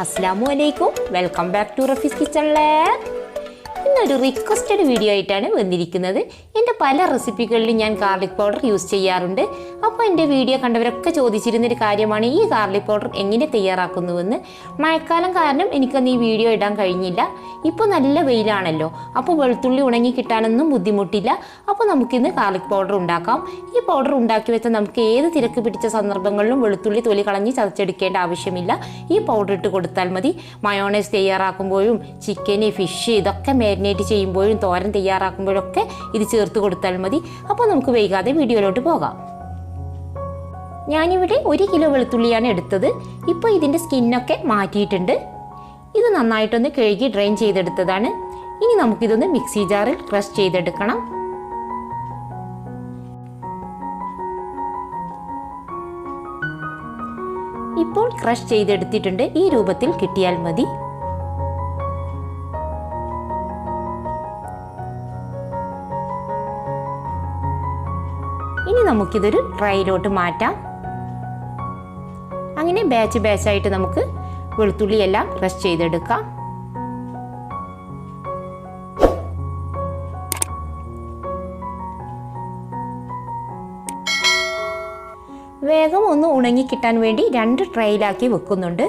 അസ്സലാമു അലൈക്കും. Welcome back to Rafees kitchen lab. ഇന്നൊരു റിക്വസ്റ്റഡ് വീഡിയോ ആയിട്ടാണ് വന്നിരിക്കുന്നത്. എൻ്റെ പല റെസിപ്പികളിലും ഞാൻ ഗാർലിക് പൗഡർ യൂസ് ചെയ്യാറുണ്ട്. അപ്പോൾ എൻ്റെ വീഡിയോ കണ്ടവരൊക്കെ ചോദിച്ചിരുന്നൊരു കാര്യമാണ് ഈ ഗാർലിക് പൗഡർ എങ്ങനെ തയ്യാറാക്കുന്നുവെന്ന്. മഴക്കാലം കാരണം എനിക്കൊന്ന് ഈ വീഡിയോ ഇടാൻ കഴിഞ്ഞില്ല. ഇപ്പോൾ നല്ല വെയിലാണല്ലോ, അപ്പോൾ വെളുത്തുള്ളി ഉണങ്ങി കിട്ടാനൊന്നും ബുദ്ധിമുട്ടില്ല. അപ്പോൾ നമുക്കിന്ന് ഗാർലിക് പൗഡർ ഉണ്ടാക്കാം. ഈ പൗഡർ ഉണ്ടാക്കി വെച്ചാൽ നമുക്ക് ഏത് തിരക്ക് പിടിച്ച സന്ദർഭങ്ങളിലും വെളുത്തുള്ളി തൊലി കളഞ്ഞ് ചതച്ചെടുക്കേണ്ട ആവശ്യമില്ല. ഈ പൗഡർ ഇട്ട് കൊടുത്താൽ മതി. മയോണൈസ് തയ്യാറാക്കുമ്പോഴും ചിക്കന്, ഫിഷ് ഇതൊക്കെ മാരിനേറ്റ് ചെയ്യുമ്പോഴും തോരൻ തയ്യാറാക്കുമ്പോഴൊക്കെ ഇത് ചേർത്ത് കൊടുത്താൽ മതി. അപ്പോൾ നമുക്ക് വൈകാതെ വീഡിയോയിലോട്ട് പോകാം. ഞാനിവിടെ 1 കിലോ വെളുത്തുള്ളിയാണ് എടുത്തത്. ഇപ്പോൾ ഇതിൻ്റെ സ്കിന്നൊക്കെ മാറ്റിയിട്ടുണ്ട്. ഇത് നന്നായിട്ടൊന്ന് കഴുകി ഡ്രെയിൻ ചെയ്തെടുത്തതാണ്. ഇനി നമുക്കിതൊന്ന് മിക്സി ജാറിൽ ക്രഷ് ചെയ്തെടുക്കണം. ഇപ്പോൾ ക്രഷ് ചെയ്തെടുത്തിട്ടുണ്ട്. ഈ രൂപത്തിൽ കിട്ടിയാൽ മതി. ഇനി നമുക്കിതൊരു ട്രൈയിലോട്ട് മാറ്റാം. അങ്ങനെ ബാച്ചായിട്ട് നമുക്ക് വെളുത്തുള്ളി എല്ലാം ക്രഷ് ചെയ്തെടുക്കാം. വേഗം ഒന്ന് ഉണങ്ങി കിട്ടാൻ വേണ്ടി 2 ട്രൈയിലാക്കി വെക്കുന്നുണ്ട്.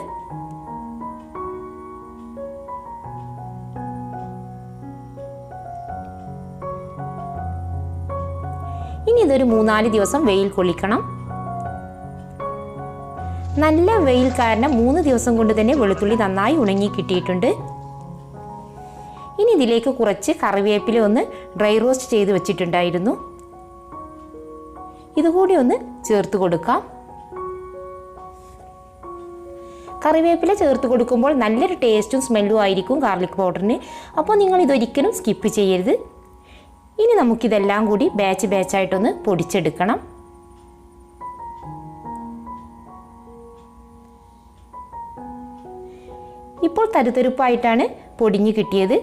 ഇനി ഇതൊരു 3-4 ദിവസം വെയിൽ കൊള്ളിക്കണം. നല്ല വെയിൽ കാരണം 3 ദിവസം കൊണ്ട് തന്നെ വെളുത്തുള്ളി നന്നായി ഉണങ്ങി കിട്ടിയിട്ടുണ്ട്. ഇനി ഇതിലേക്ക് കുറച്ച് കറിവേപ്പില ഒന്ന് ഡ്രൈ റോസ്റ്റ് ചെയ്ത് വെച്ചിട്ടുണ്ടായിരുന്നു. ഇതുകൂടി ഒന്ന് ചേർത്ത് കൊടുക്കാം. കറിവേപ്പില ചേർത്ത് കൊടുക്കുമ്പോൾ നല്ലൊരു ടേസ്റ്റും സ്മെല്ലും ആയിരിക്കും ഗാർലിക് പൗഡറിന്. അപ്പോൾ നിങ്ങൾ ഇതൊരിക്കലും സ്കിപ്പ് ചെയ്യരുത്. ഇനി നമുക്കിതെല്ലാം കൂടി ബാച്ചായിട്ടൊന്ന് പൊടിച്ചെടുക്കണം. ഇപ്പോൾ തരുതരുപ്പായിട്ടാണ് പൊടിഞ്ഞു കിട്ടിയത്.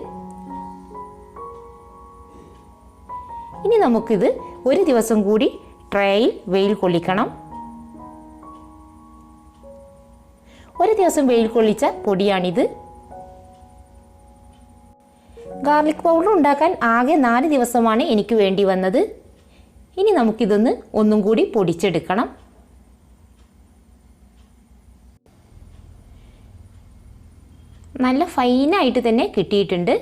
ഇനി നമുക്കിത് 1 ദിവസം കൂടി ട്രേയിൽ വെയിൽ കൊള്ളിക്കണം. 1 ദിവസം വെയിൽ കൊള്ളിച്ച പൊടിയാണിത്. ഗാർലിക് പൗഡർ ഉണ്ടാക്കാൻ ആകെ 4 ദിവസമാണ് എനിക്ക് വേണ്ടി വന്നത്. ഇനി നമുക്കിതൊന്ന് ഒന്നും കൂടി പൊടിച്ചെടുക്കണം. നല്ല ഫൈനായിട്ട് തന്നെ കിട്ടിയിട്ടുണ്ട്.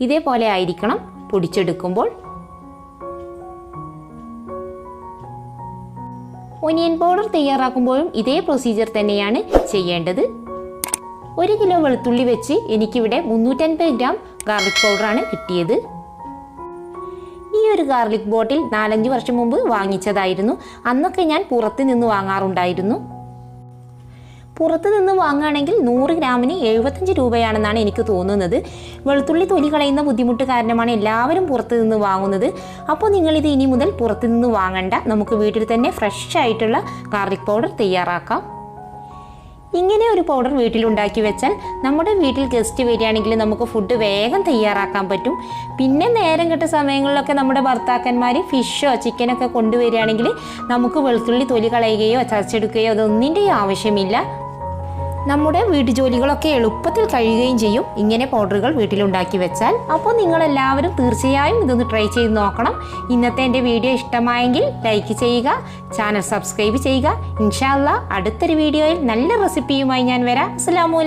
ഇതേപോലെ ആയിരിക്കണം പൊടിച്ചെടുക്കുമ്പോൾ. ഒനിയൻ പൗഡർ തയ്യാറാക്കുമ്പോഴും ഇതേ പ്രൊസീജിയർ തന്നെയാണ് ചെയ്യേണ്ടത്. 1 കിലോ വെളുത്തുള്ളി വെച്ച് എനിക്കിവിടെ 350 ഗ്രാം ഗാർലിക് പൗഡറാണ് കിട്ടിയത്. ഈ ഒരു ഗാർലിക് ബോട്ടിൽ 4-5 വർഷം മുമ്പ് വാങ്ങിച്ചതായിരുന്നു. അന്നൊക്കെ ഞാൻ പുറത്ത് നിന്ന് വാങ്ങാറുണ്ടായിരുന്നു. പുറത്ത് നിന്ന് വാങ്ങുകയാണെങ്കിൽ 100 ഗ്രാമിന് 75 രൂപയാണെന്നാണ് എനിക്ക് തോന്നുന്നത്. വെളുത്തുള്ളി തൊലി കളയുന്ന ബുദ്ധിമുട്ട് കാരണമാണ് എല്ലാവരും പുറത്ത് നിന്ന് വാങ്ങുന്നത്. അപ്പോൾ നിങ്ങളിത് ഇനി മുതൽ പുറത്ത് നിന്ന് വാങ്ങണ്ട. നമുക്ക് വീട്ടിൽ തന്നെ ഫ്രഷ് ആയിട്ടുള്ള ഗാർലിക് പൗഡർ തയ്യാറാക്കാം. ഇങ്ങനെ ഒരു പൗഡർ വീട്ടിലുണ്ടാക്കി വെച്ചാൽ നമ്മുടെ വീട്ടിൽ ഗസ്റ്റ് വരികയാണെങ്കിൽ നമുക്ക് ഫുഡ് വേഗം തയ്യാറാക്കാൻ പറ്റും. പിന്നെ നേരം കെട്ട സമയങ്ങളിലൊക്കെ നമ്മുടെ ഭർത്താക്കന്മാർ ഫിഷോ ചിക്കനൊക്കെ കൊണ്ടുവരികയാണെങ്കിൽ നമുക്ക് വെളുത്തുള്ളി തൊലി കളയുകയോ ചതച്ചെടുക്കുകയോ അതൊന്നിൻ്റെയും ആവശ്യമില്ല. നമ്മുടെ വീട്ടുജോലികളൊക്കെ എളുപ്പത്തിൽ കഴിയുകയും ചെയ്യും ഇങ്ങനെ പൗഡറുകൾ വീട്ടിലുണ്ടാക്കി വെച്ചാൽ. അപ്പോൾ നിങ്ങളെല്ലാവരും തീർച്ചയായും ഇതൊന്ന് ട്രൈ ചെയ്ത് നോക്കണം. ഇന്നത്തെ എൻ്റെ വീഡിയോ ഇഷ്ടമായെങ്കിൽ ലൈക്ക് ചെയ്യുക, ചാനൽ സബ്സ്ക്രൈബ് ചെയ്യുക. ഇൻഷാ അല്ലാഹ് അടുത്തൊരു വീഡിയോയിൽ നല്ല റെസിപ്പിയുമായി ഞാൻ വരാം. അസ്സലാമു അലൈക്കും.